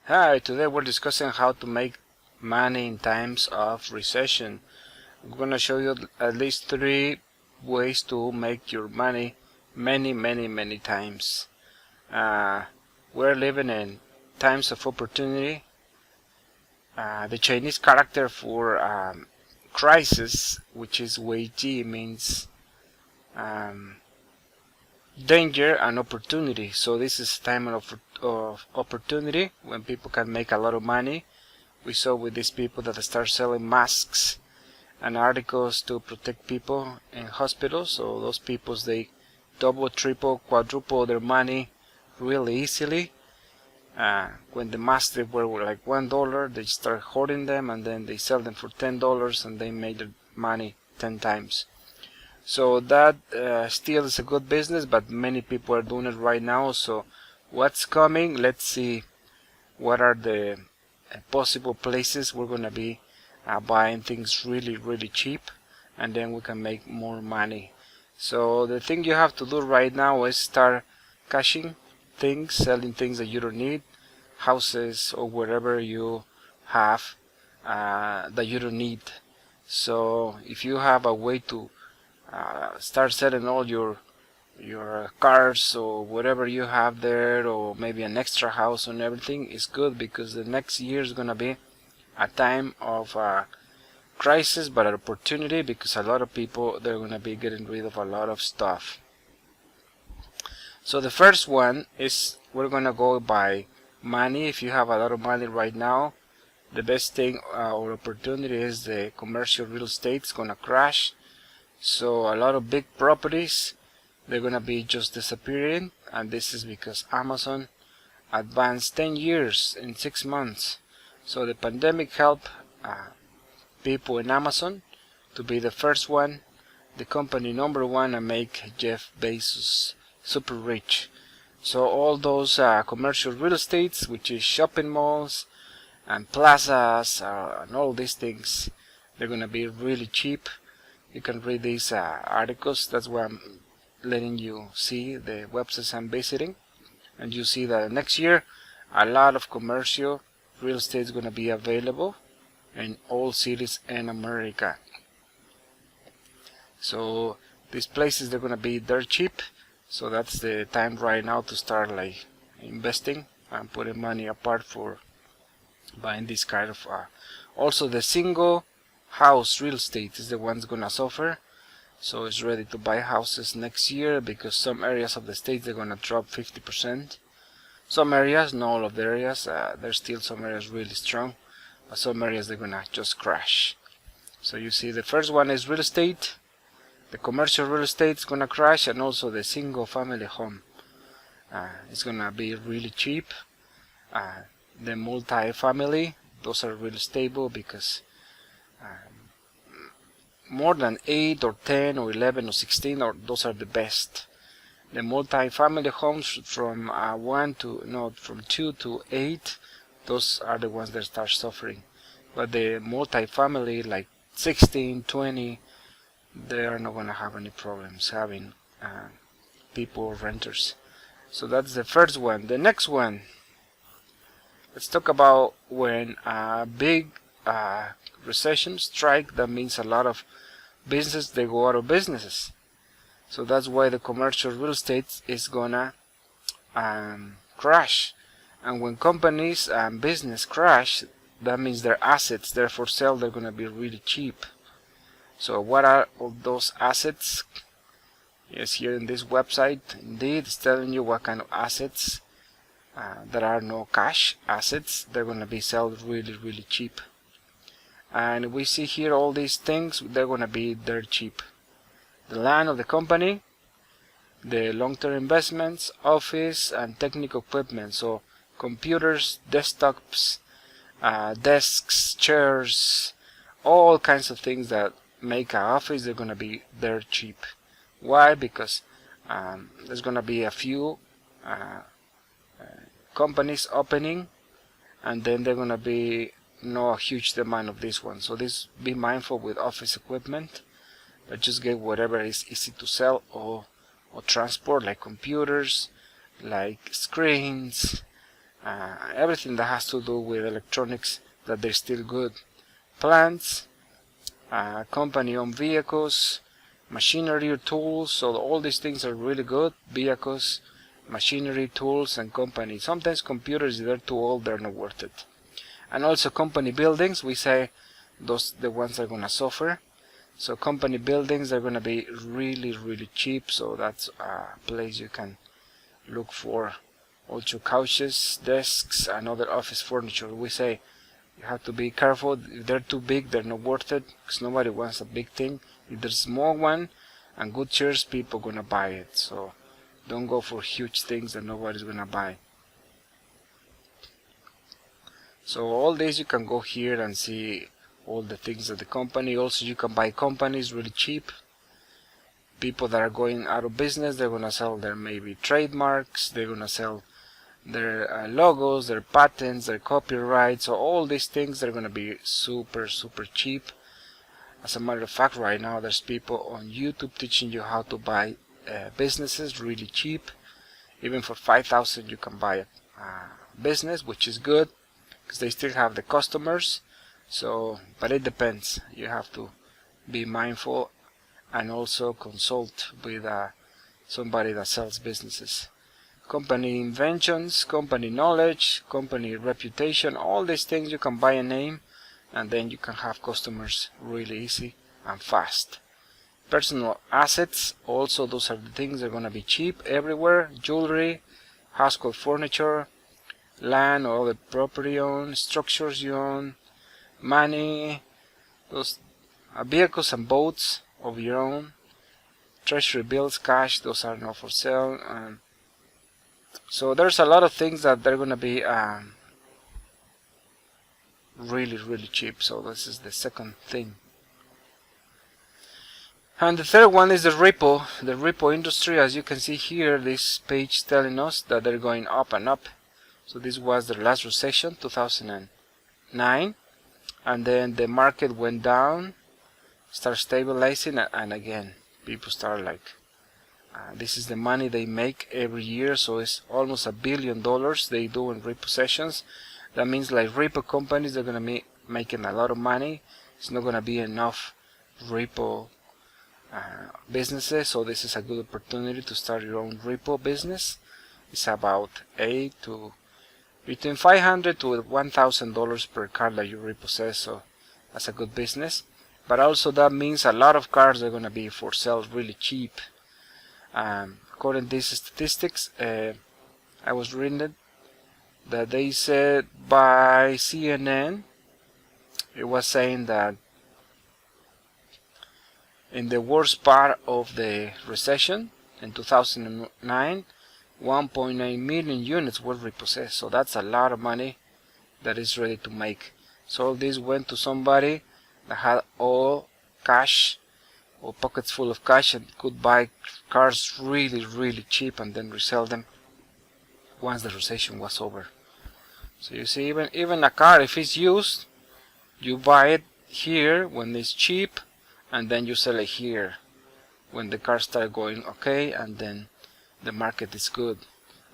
Hi, today we're discussing how to make money in times of recession. I'm gonna show you at least 3 ways to make your money many times. We're living in times of opportunity. The Chinese character for crisis, which is Wei Ji, means um, danger and opportunity. So this is time of opportunity when people can make a lot of money. We saw with these people that start selling masks and articles to protect people in hospitals. So those people, they double, triple, quadruple their money really easily. When the masks they were like $1, they start hoarding them and then they sell them for $10 and they made their money 10 times. So that still is a good business, but many people are doing it right now. So what's coming? Let's see what are the possible places we're gonna be buying things really cheap, and then we can make more money. So the thing you have to do right now is start cashing things, selling things that you don't need, houses or wherever you have that you don't need. So if you have a way to start selling all your cars or whatever you have there, or maybe an extra house and everything, is good, because the next year is gonna be a time of crisis but an opportunity, because a lot of people, they're gonna be getting rid of a lot of stuff. So the first one is we're gonna go by money. If you have a lot of money right now, the best thing or opportunity is the commercial real estate. It's gonna crash. So a lot of big properties, they're gonna be just disappearing, and this is because Amazon advanced 10 years in 6 months. So the pandemic helped people in Amazon to be the first one, the company #1, and make Jeff Bezos super rich. So all those commercial real estates, which is shopping malls and plazas and all these things, they're gonna be really cheap. You can read these articles. That's why I'm letting you see the websites I'm visiting, and you see that next year a lot of commercial real estate is going to be available in all cities in America. So these places, they're going to be dirt cheap. So that's the time right now to start like investing and putting money apart for buying this kind of also the single house real estate is the one's gonna suffer. So it's ready to buy houses next year, because some areas of the state, they're gonna drop 50%. Some areas, not all of the areas, there's still some areas really strong, but some areas they're gonna just crash. So you see, the first one is real estate. The commercial real estate is gonna crash, and also the single family home is gonna be really cheap. The multi-family, those are really stable, because more than 8 or 10 or 11 or 16, or those are the best. The multi-family homes from 2 to 8, those are the ones that start suffering. But the multi-family like 16, 20, they are not going to have any problems having people, renters. So that's the first one. The next one, let's talk about when a big recession strike. That means a lot of business, they go out of businesses. So that's why the commercial real estate is gonna crash. And when companies and business crash, that means their assets, they're for sale, they're gonna be really cheap. So what are all those assets? Yes, here in this website, indeed, it's telling you what kind of assets that are no cash assets. They're gonna be sold really cheap. And we see here all these things, they're gonna be dirt cheap. The land of the company, the long-term investments, office and technical equipment, so computers, desktops, desks, chairs, all kinds of things that make an office, they're gonna be dirt cheap. Why? Because there's gonna be a few companies opening, and then they're gonna be a huge demand of this one. So be mindful with office equipment, but just get whatever is easy to sell or transport, like computers, like screens, everything that has to do with electronics, that they're still good. Plants, company-owned vehicles, machinery or tools, so all these things are really good. Vehicles, machinery, tools, and company. Sometimes computers, they're too old, they're not worth it. And also company buildings, we say those the ones that are gonna suffer. So company buildings are gonna be really cheap, so that's a place you can look for. Also couches, desks, and other office furniture. We say you have to be careful. If they're too big, they're not worth it, because nobody wants a big thing. If there's a small one and good chairs, people are gonna buy it. So don't go for huge things that nobody's gonna buy. So all this, you can go here and see all the things of the company. Also, you can buy companies really cheap. People that are going out of business, they're gonna sell their maybe trademarks, they're gonna sell their logos, their patents, their copyrights. So all these things are gonna be super cheap. As a matter of fact, right now there's people on YouTube teaching you how to buy businesses really cheap. Even for $5,000 you can buy a business, which is good because they still have the customers. So, but it depends. You have to be mindful and also consult with somebody that sells businesses. Company inventions, company knowledge, company reputation, all these things you can buy a name, and then you can have customers really easy and fast. Personal assets, also those are the things that are going to be cheap everywhere. Jewelry, household furniture, land or other property owned, structures you own, money, those vehicles and boats of your own, treasury bills, cash, those are not for sale. So there's a lot of things that they're going to be really cheap. So this is the second thing. And the third one is the repo industry. As you can see here, this page telling us that they're going up and up. So this was the last recession, 2009, and then the market went down, started stabilizing, and again people start like this is the money they make every year. So it's almost $1 billion they do in repossessions. That means like repo companies, they're gonna be making a lot of money. It's not gonna be enough repo businesses, so this is a good opportunity to start your own repo business. It's about between $500 to $1,000 per car that you repossess, so that's a good business. But also that means a lot of cars are going to be for sale really cheap. According to these statistics, I was reading it, that they said by CNN, it was saying that in the worst part of the recession in 2009, 1.9 million units were repossessed. So that's a lot of money that is ready to make. So all this went to somebody that had all cash or pockets full of cash and could buy cars really cheap and then resell them once the recession was over. So you see, even a car, if it's used, you buy it here when it's cheap, and then you sell it here when the cars start going okay, and then the market is good.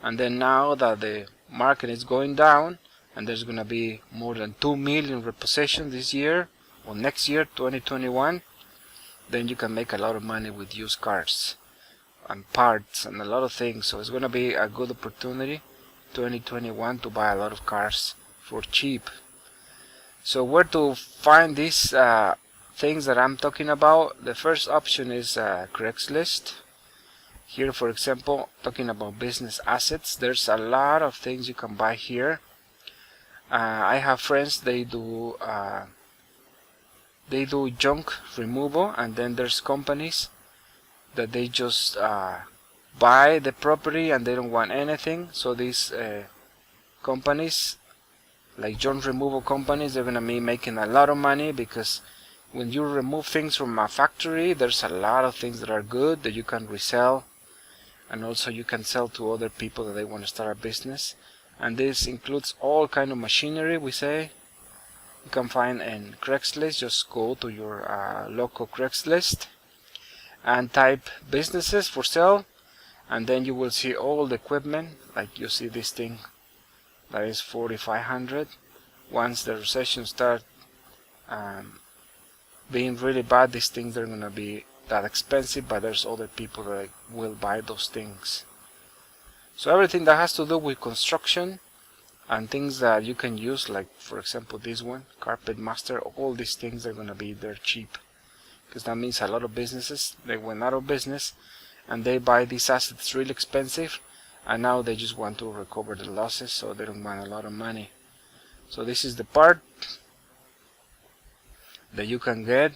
And then now that the market is going down, and there's gonna be more than 2 million repossessions this year or next year, 2021, then you can make a lot of money with used cars and parts and a lot of things. So it's gonna be a good opportunity 2021 to buy a lot of cars for cheap. So where to find these things that I'm talking about? The first option is Craigslist. Here, for example, talking about business assets, there's a lot of things you can buy here. I have friends, they do junk removal, and then there's companies that they just buy the property and they don't want anything. So these companies, like junk removal companies, they're gonna be making a lot of money, because when you remove things from a factory, there's a lot of things that are good that you can resell, and also you can sell to other people that they want to start a business. And this includes all kind of machinery. We say you can find in Craigslist. Just go to your local Craigslist and type businesses for sale, and then you will see all the equipment. Like you see this thing that is 4,500. Once the recession starts being really bad, these things are gonna be that expensive, but there's other people that will buy those things. So everything that has to do with construction and things that you can use, like for example this one, Carpet Master, all these things are gonna be there cheap, because that means a lot of businesses, they went out of business and they buy these assets really expensive, and now they just want to recover the losses, so they don't want a lot of money. So this is the part that you can get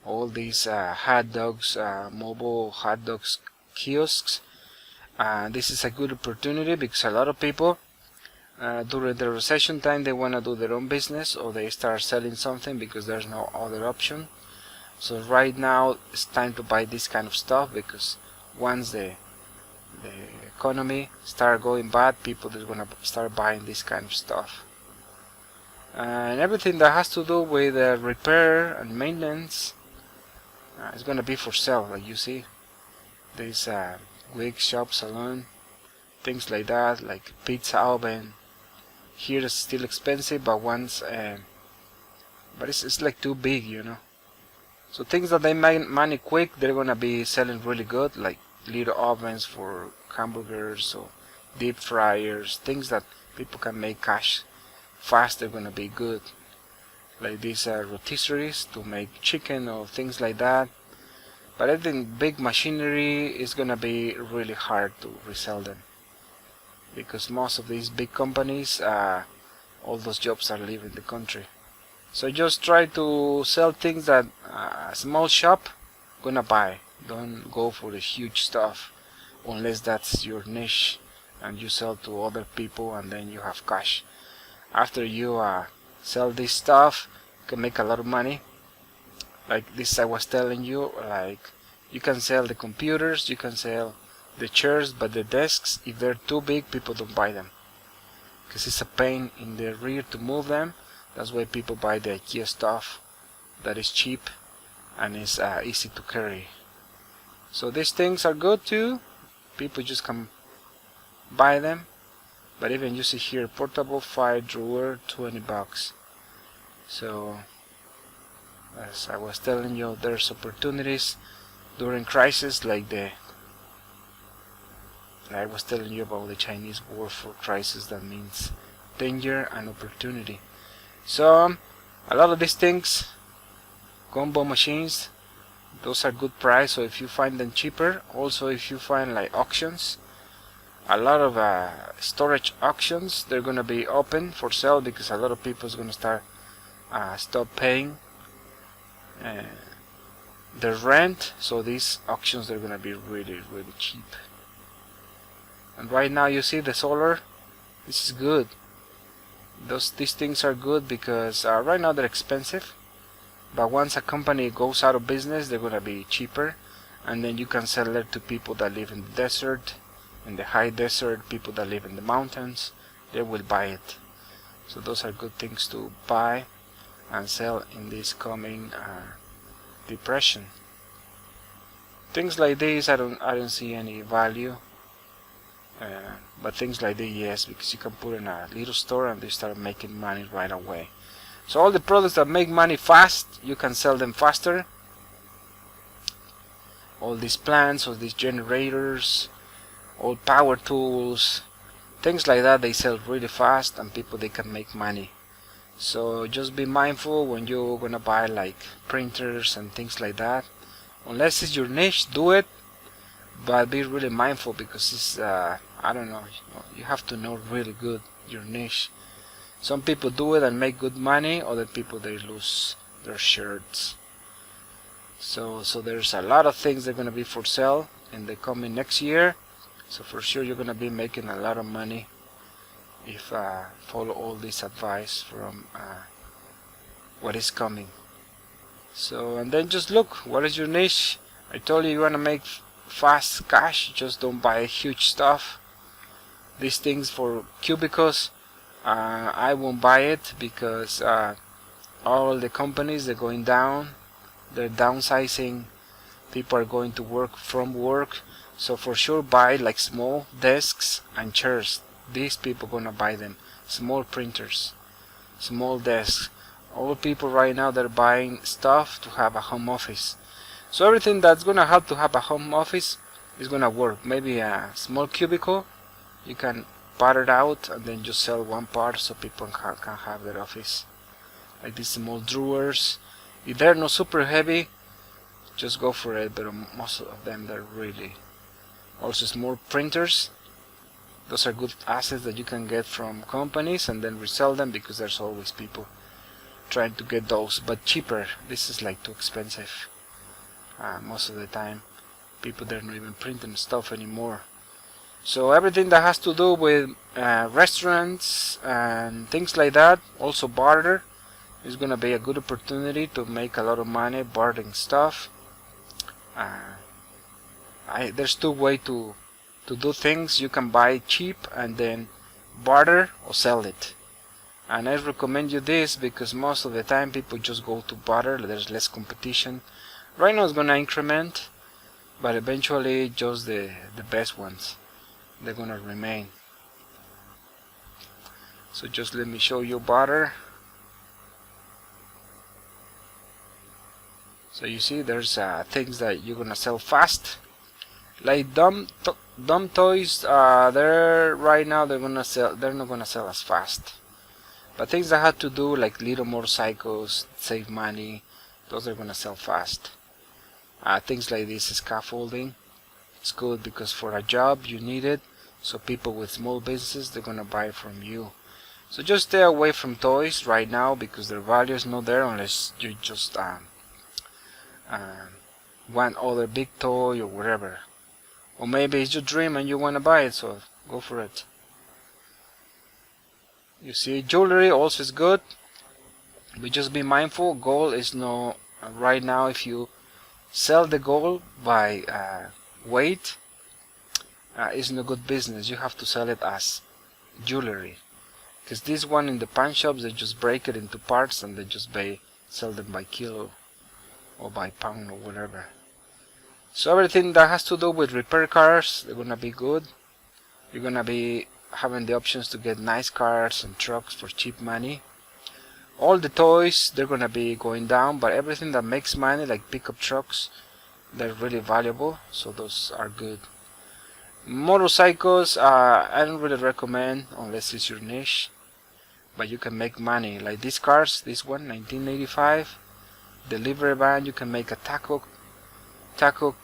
all these hot dogs, mobile hot dogs kiosks. This is a good opportunity because a lot of people during the recession time, they want to do their own business, or they start selling something because there's no other option. So right now it's time to buy this kind of stuff, because once the economy start going bad, people are gonna start buying this kind of stuff. And everything that has to do with repair and maintenance is gonna be for sale. Like you see, this wig shop, salon, things like that, like pizza oven. Here it's still expensive, but once but it's like too big, you know. So things that they make money quick, they're gonna be selling really good, like little ovens for hamburgers or deep fryers, things that people can make cash fast. They're gonna be good, like these rotisseries to make chicken or things like that. But I think big machinery is gonna be really hard to resell them, because most of these big companies, all those jobs are leaving the country. So just try to sell things that a small shop gonna buy. Don't go for the huge stuff unless that's your niche and you sell to other people and then you have cash. After you sell this stuff, you can make a lot of money. Like this I was telling you, like you can sell the computers, you can sell the chairs, but the desks, if they're too big, people don't buy them, because it's a pain in the rear to move them. That's why people buy the IKEA stuff that is cheap and is easy to carry. So these things are good too. People just can buy them. But even you see here, portable 5 drawer, 20 bucks. So as I was telling you, there's opportunities during crisis, like I was telling you about the Chinese word for crisis. That means danger and opportunity. So a lot of these things, combo machines, those are good price. So if you find them cheaper, also if you find like auctions, a lot of storage auctions, they're gonna be open for sale, because a lot of people is gonna stop paying their rent. So these auctions, they're gonna be really cheap. And right now you see the solar, this is good. These things are good because right now they're expensive, but once a company goes out of business, they're gonna be cheaper, and then you can sell it to people that live in the desert, in the high desert, people that live in the mountains, they will buy it. So those are good things to buy and sell in this coming depression. Things like this, I don't see any value. But things like this, yes, because you can put in a little store and they start making money right away. So all the products that make money fast, you can sell them faster. All these plants, all these generators, all power tools, things like that, they sell really fast and people, they can make money. So just be mindful when you're gonna buy like printers and things like that. Unless it's your niche, do it, but be really mindful, because it's I don't know, you have to know really good your niche. Some people do it and make good money, other people, they lose their shirts. So there's a lot of things that are going to be for sale in the coming next year. So for sure you're going to be making a lot of money if follow all this advice from what is coming. So, and then just look, what is your niche? I told you want to make fast cash, just don't buy huge stuff. These things for cubicles, I won't buy it, because all the companies, they're going down, they're downsizing, people are going to work from work. So for sure buy like small desks and chairs. these people gonna buy them. Small printers, small desks. All people right now, they're buying stuff to have a home office. So everything that's gonna help to have a home office is gonna work. Maybe a small cubicle, you can part it out and then just sell one part so people can have their office. Like these small drawers. If they're not super heavy, just go for it, but most of them, they're really. Also small printers, those are good assets that you can get from companies and then resell them, because there's always people trying to get those, but cheaper. This is like too expensive. Most of the time people, they're not even printing stuff anymore. So everything that has to do with restaurants and things like that, also barter, is gonna be a good opportunity to make a lot of money bartering stuff. There's two ways to do things. You can buy cheap and then barter or sell it. And I recommend you this because most of the time people just go to barter. There's less competition. Right now it's gonna increment, but eventually just the best ones, they're gonna remain. So just let me show you barter. So you see there's things that you're gonna sell fast, like dumb toys. They're right now, they're not gonna sell as fast. But things that have to do like little motorcycles, save money, those are gonna sell fast. Things like this scaffolding, it's good because for a job you need it. So people with small businesses, they're gonna buy from you. So just stay away from toys right now because their value is not there unless you just want other big toy or whatever. Or maybe it's your dream and you want to buy it, so go for it. You see, jewelry also is good, but just be mindful. Gold is no, right now if you sell the gold by weight, it's no good business. You have to sell it as jewelry, because this one in the pawn shops, they just break it into parts and they just sell them by kilo or by pound or whatever. So everything that has to do with repair cars, they're gonna be good. You're gonna be having the options to get nice cars and trucks for cheap money. All the toys, they're gonna be going down, but everything that makes money, like pickup trucks, they're really valuable, so those are good. Motorcycles, I don't really recommend unless it's your niche, but you can make money. Like these cars, this one 1985 delivery van, you can make a taco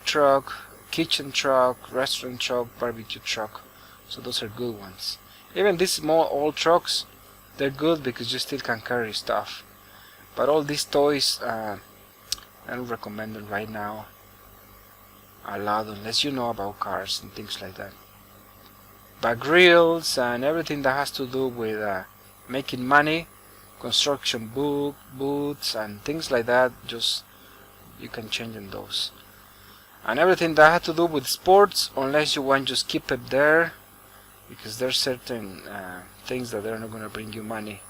truck, kitchen truck, restaurant truck, barbecue truck. So those are good ones. Even these small old trucks, they're good because you still can carry stuff. But all these toys, I don't recommend them right now a lot unless you know about cars and things like that. But grills and everything that has to do with making money, construction boots and things like that, just you can change in those. And everything that has to do with sports, unless you want, just keep it there, because there's certain things that they're not going to bring you money.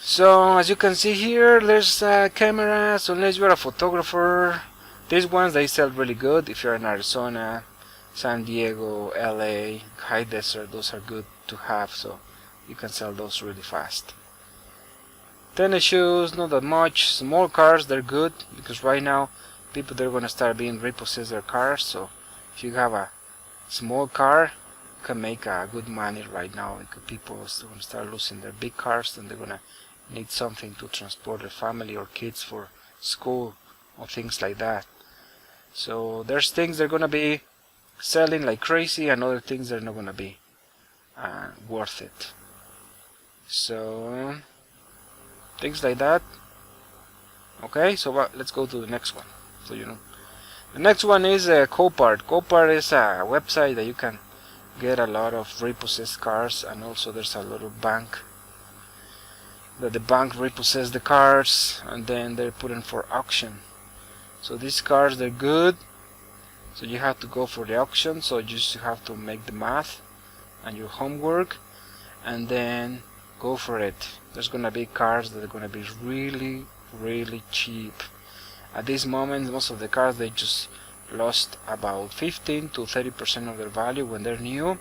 So as you can see here, there's cameras. Unless you're a photographer, these ones, they sell really good. If you're in Arizona, San Diego, LA, high desert, those are good to have, so you can sell those really fast. Tennis shoes, not that much. Small cars, they're good because right now people, they're gonna start being repossess their cars. So if you have a small car, you can make good money right now, because people are gonna start losing their big cars and they're gonna need something to transport their family or kids for school or things like that. So there's things they're gonna be selling like crazy, and other things they're not gonna be worth it. So things like that. Okay, so let's go to the next one. So you know, the next one is Copart. Copart is a website that you can get a lot of repossessed cars, and also there's a lot of bank that the bank repossess the cars and then they're put in for auction. So these cars, they're good, so you have to go for the auction. So you just have to make the math and your homework and then go for it. There's gonna be cars that are gonna be really cheap. At this moment, most of the cars, they just lost about 15 to 30% of their value when they're new,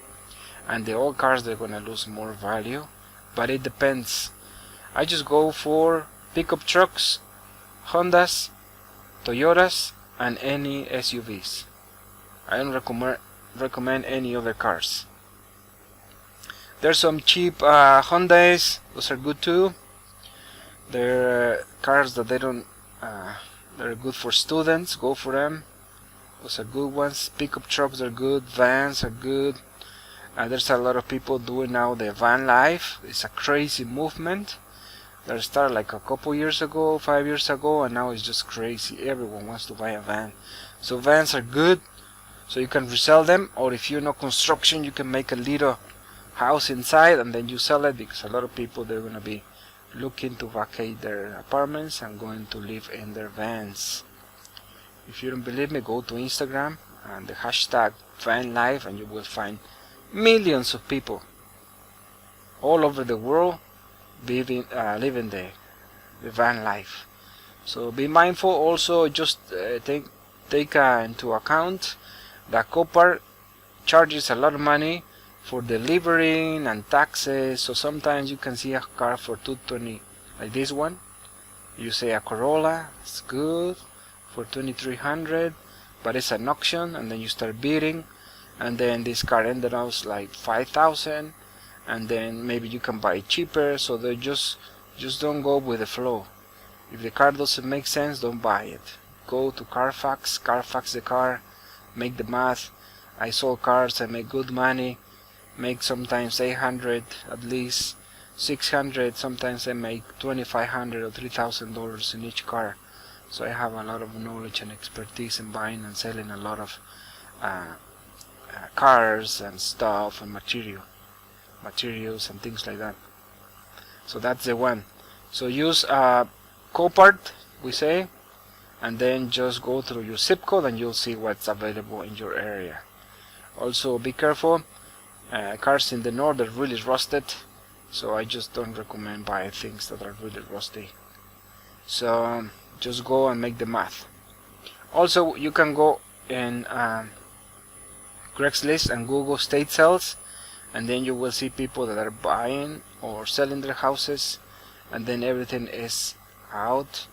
and the old cars, they're gonna lose more value. But it depends. I just go for pickup trucks, Hondas, Toyotas, and any SUVs. I don't recommend any other cars. There's some cheap Hondas. Those are good too. They're cars that they don't. They're good for students. Go for them. Those are good ones. Pickup trucks are good. Vans are good. There's a lot of people doing now the van life. It's a crazy movement. That started like a couple years ago, 5 years ago, and now it's just crazy. Everyone wants to buy a van. So vans are good. So you can resell them, or if you know construction, you can make a little house inside and then you sell it, because a lot of people, they're gonna be looking to vacate their apartments and going to live in their vans. If you don't believe me, go to Instagram and the hashtag van life, and you will find millions of people all over the world living the van life. So be mindful. Also, just take into account that Copart charges a lot of money for delivering and taxes. So sometimes you can see a car for $220, like this one. You say a Corolla, it's good for $2,300, but it's an auction, and then you start bidding, and then this car ended up like $5,000, and then maybe you can buy it cheaper. So they just don't go with the flow. If the car doesn't make sense, don't buy it. Go to Carfax the car, make the math. I sold cars, I make good money, make sometimes 800, at least 600, sometimes I make $2,500 or $3,000 in each car. So I have a lot of knowledge and expertise in buying and selling a lot of cars and stuff and materials and things like that. So that's the one. So use Copart, we say, and then just go through your zip code and you'll see what's available in your area. Also be careful, cars in the north are really rusted, so I just don't recommend buying things that are really rusty. So just go and make the math. Also, you can go in Craigslist and Google state sales, and then you will see people that are buying or selling their houses, and then everything is out.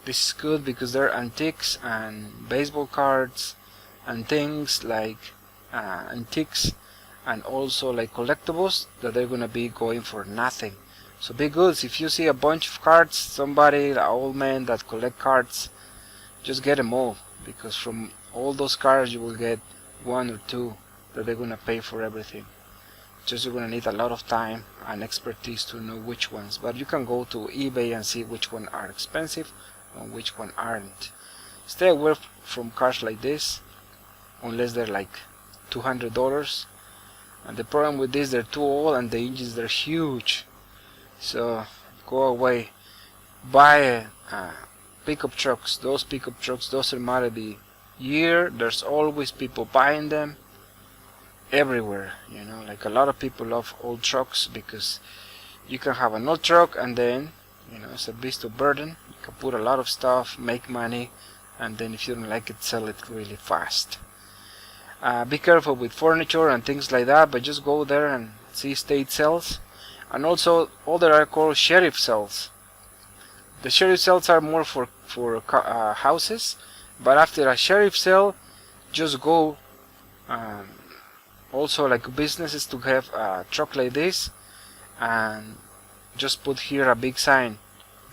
This is good because they're antiques and baseball cards and things like antiques, and also like collectibles that they're gonna be going for nothing. So be good. If you see a bunch of cards, somebody, an old man that collect cards, just get them all, because from all those cards you will get one or two that they're gonna pay for everything. Just you're gonna need a lot of time and expertise to know which ones. But you can go to eBay and see which one are expensive and which one aren't. Stay away from cars like this unless they're like $200. And the problem with this, they're too old and the engines, they're huge. So go away. Buy pickup trucks. Those pickup trucks, doesn't matter the year, there's always people buying them everywhere. You know, like a lot of people love old trucks because you can have an old truck and then, you know, it's a beast of burden. You can put a lot of stuff, make money, and then if you don't like it, sell it really fast. Be careful with furniture and things like that, but just go there and see state sales. And also, other are called sheriff sales. The sheriff sales are more for houses, but after a sheriff sale, just go. Also, like businesses to have a truck like this, and just put here a big sign,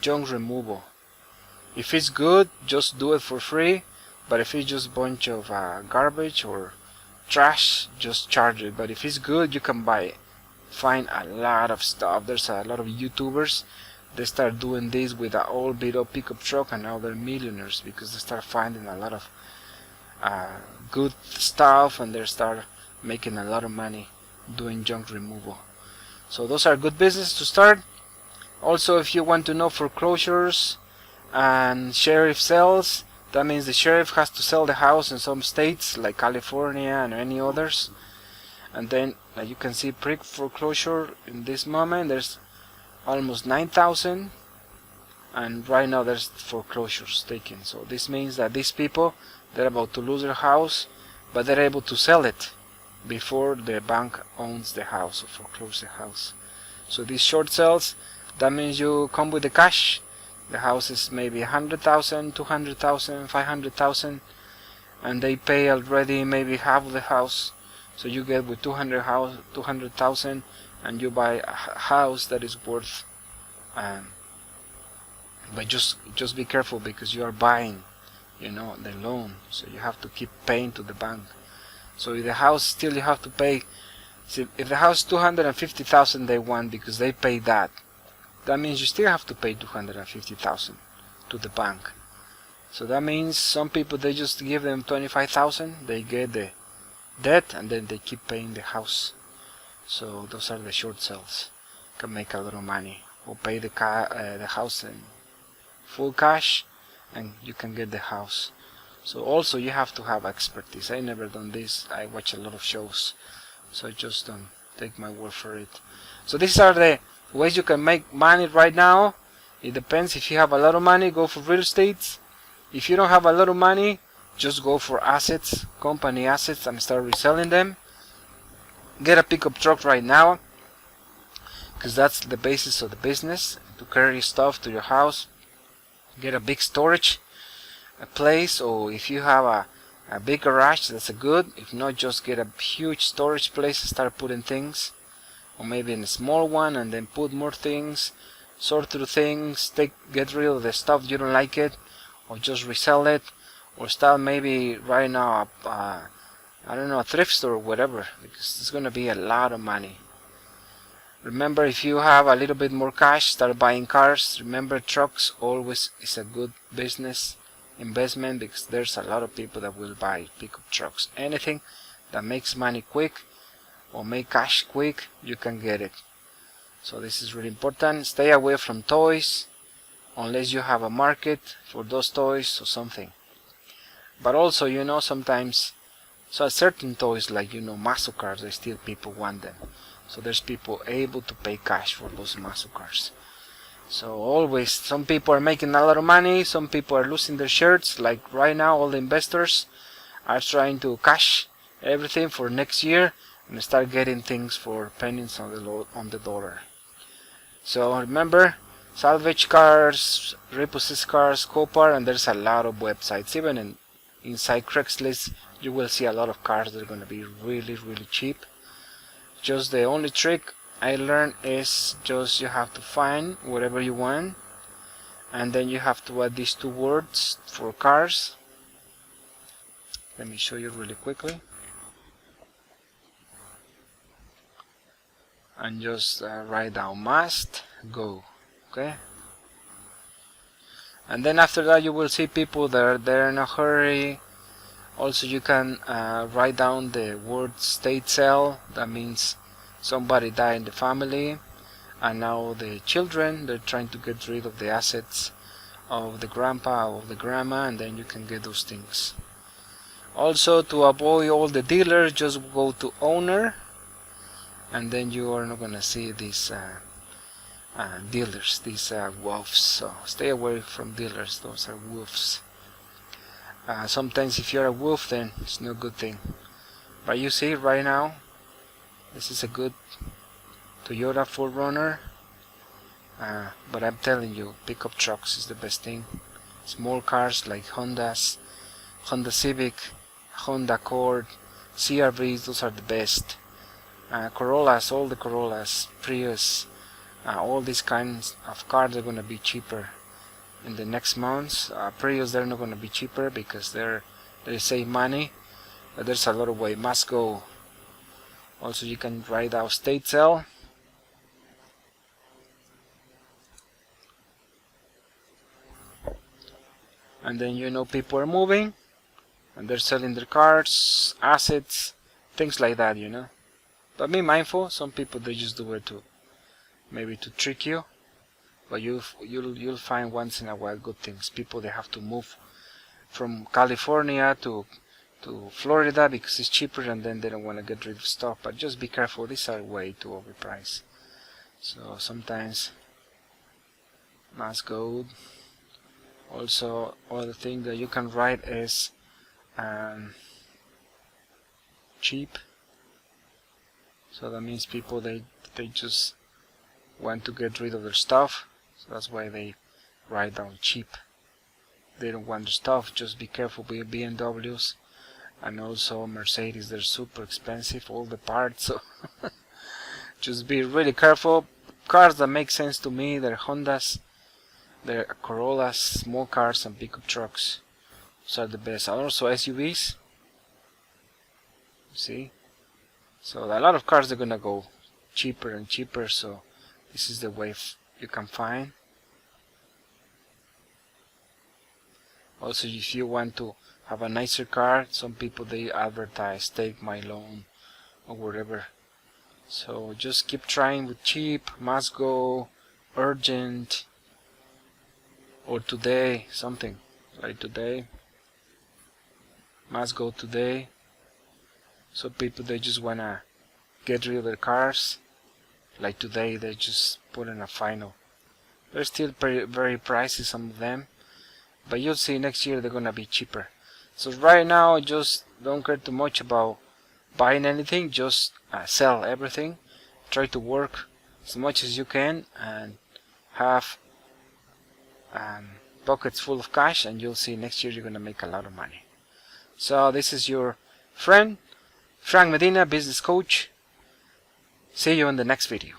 junk removal. If it's good, just do it for free. But if it's just a bunch of garbage or trash, just charge it. But if it's good, you can buy it. Find a lot of stuff. There's a lot of YouTubers. They start doing this with an old beat up pickup truck, and now they're millionaires because they start finding a lot of good stuff, and they start making a lot of money doing junk removal. So those are good business to start. Also, if you want to know foreclosures and sheriff sales, that means the sheriff has to sell the house in some states like California and any others. And then you can see pre-foreclosure in this moment, there's almost 9,000 and right now there's foreclosures taken. So this means that these people, they're about to lose their house, but they're able to sell it before the bank owns the house or foreclose the house. So these short sales, that means you come with the cash. The house is maybe 100,000, 200,000, 500,000, and they pay already maybe half of the house. So you get with 200,000, and you buy a house that is worth. But just be careful, because you are buying, the loan. So you have to keep paying to the bank. So if the house still you have to pay. See, if the house 250,000 they want because they pay that, that means you still have to pay 250,000 to the bank. So that means some people, they just give them 25,000, they get the debt, and then they keep paying the house. So those are the short sales. Can make a lot of money, or pay the house in full cash, and you can get the house. So also you have to have expertise. I never done this. I watch a lot of shows, so just don't take my word for it. So these are the ways you can make money right now. It depends. If you have a lot of money, go for real estate. If you don't have a lot of money, just go for assets, company assets, and start reselling them. Get a pickup truck right now, because that's the basis of the business, to carry stuff to your house. Get a big storage place, or if you have a big garage, that's a good. If not, just get a huge storage place and start putting things, or maybe in a small one, and then put more things, sort through things, get rid of the stuff you don't like it, or just resell it, or start maybe right now I don't know, a thrift store or whatever, because it's gonna be a lot of money. Remember, if you have a little bit more cash, start buying cars. Remember, trucks always is a good business investment, because there's a lot of people that will buy pickup trucks. Anything that makes money quick or make cash quick, you can get it. So this is really important. Stay away from toys unless you have a market for those toys or something. But also, sometimes, so certain toys like, muscle cars, they still people want them. So there's people able to pay cash for those muscle cars. So always, some people are making a lot of money, some people are losing their shirts. Like right now, all the investors are trying to cash everything for next year and start getting things for pennies on the dollar. So remember, salvage cars, repossessed cars, Copar, and there's a lot of websites. Even inside Craigslist, you will see a lot of cars that are going to be really, really cheap. Just the only trick I learned is just you have to find whatever you want, and then you have to add these two words for cars. Let me show you really quickly. And just write down must go. Okay. And then after that, you will see people that are there in a hurry. Also, you can write down the word state sale. That means somebody died in the family, and now the children, they're trying to get rid of the assets of the grandpa or the grandma, and then you can get those things. Also, to avoid all the dealers, just go to owner, and then you are not going to see these dealers, these wolves. So stay away from dealers, those are wolves. Sometimes if you're a wolf, then it's no good thing. But you see right now, this is a good Toyota 4Runner. But I'm telling you, pickup trucks is the best thing. Small cars like Hondas, Honda Civic, Honda Accord, CR-Vs, those are the best. Corollas, all the Corollas, Prius, all these kinds of cars are going to be cheaper in the next months. Prius, they're not going to be cheaper because they save money, but there's a lot of way. Must go. Also, you can write out state sale. And then people are moving and they're selling their cars, assets, things like that, But be mindful, some people, they just do it maybe to trick you. But you'll find once in a while good things. People, they have to move from California to Florida because it's cheaper, and then they don't want to get rid of stuff. But just be careful, these are way too overpriced. So sometimes must go. Also, other thing that you can write is cheap. So that means people they just want to get rid of their stuff. So that's why they write down cheap. They don't want the stuff. Just be careful with BMWs and also Mercedes. They're super expensive, all the parts. So just be really careful. Cars that make sense to me, they're Hondas, they're Corollas, small cars, and pickup trucks. Those are the best. And also SUVs. See? So a lot of cars are gonna go cheaper and cheaper. So this is the way you can find. Also, if you want to have a nicer car, some people they advertise take my loan or whatever. So just keep trying with cheap, must go, urgent, or today, something like today, must go today. So people they just wanna get rid of their cars. Like today they just put in a final. They're still very pricey, some of them, but you'll see next year they're gonna be cheaper. So right now just don't care too much about buying anything, just sell everything. Try to work as much as you can and have pockets full of cash, and you'll see next year you're gonna make a lot of money. So this is your friend Frank Medina, business coach. See you in the next video.